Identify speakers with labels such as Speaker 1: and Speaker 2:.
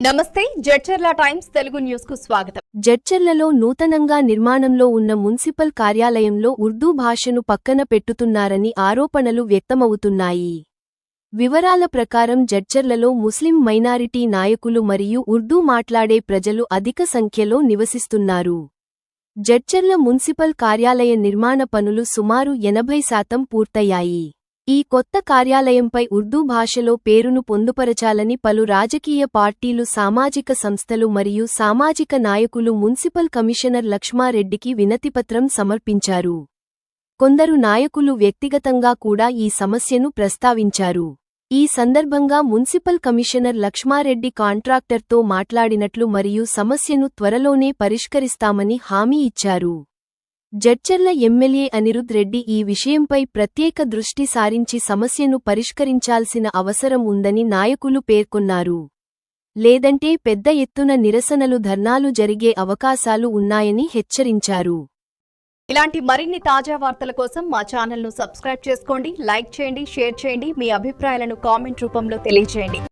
Speaker 1: నమస్తే Jadcherla times Telugu news కు స్వాగతం.
Speaker 2: జడ్చర్లలో నూతనంగా నిర్మాణంలో ఉన్న మున్సిపల్ కార్యాలయంలో ఉర్దూ భాషను పక్కన పెట్టుతున్నారని ఆరోపణలు వ్యక్తమవుతున్నాయి. వివరాల ప్రకారం జడ్చర్లలో ముస్లిం మైనారిటీ నాయకులు మరియు ఉర్దూ మాట్లాడే ప్రజలు అధిక సంఖ్యలో నివసిస్తున్నారు. జడ్చర్ల మున్సిపల్ కార్యాలయ నిర్మాణ పనులు సుమారు 80% పూర్తయ్యాయి. ఈ కొత్త కార్యాలయంపై ఉర్దూ భాషలో పేరును పొందుపరచాలని పలు రాజకీయ పార్టీలు, సామాజిక సంస్థలు మరియు సామాజిక నాయకులు మున్సిపల్ కమిషనర్ లక్ష్మారెడ్డికి వినతిపత్రం సమర్పించారు. కొందరు నాయకులు వ్యక్తిగతంగా కూడా ఈ సమస్యను ప్రస్తావించారు. ఈ సందర్భంగా మున్సిపల్ కమిషనర్ లక్ష్మారెడ్డి కాంట్రాక్టర్తో మాట్లాడినట్లు మరియు సమస్యను త్వరలోనే పరిష్కరిస్తామని హామీ ఇచ్చారు. జడ్చర్ల ఎమ్మెల్యే అనిరుద్ రెడ్డి ఈ విషయంపై ప్రత్యేక దృష్టి సారించి సమస్యను పరిష్కరించాల్సిన అవసరం ఉందని నాయకులు పేర్కొన్నారు. లేదంటే పెద్ద ఎత్తున నిరసనలు, ధర్నాలు జరిగే అవకాశాలు ఉన్నాయని హెచ్చరించారు.
Speaker 1: ఇలాంటి మరిన్ని తాజా వార్తల కోసం మా ఛానల్ ను సబ్స్క్రైబ్ చేసుకోండి, లైక్ చేయండి, షేర్ చేయండి. మీ అభిప్రాయాలను కామెంట్ రూపంలో తెలియజేయండి.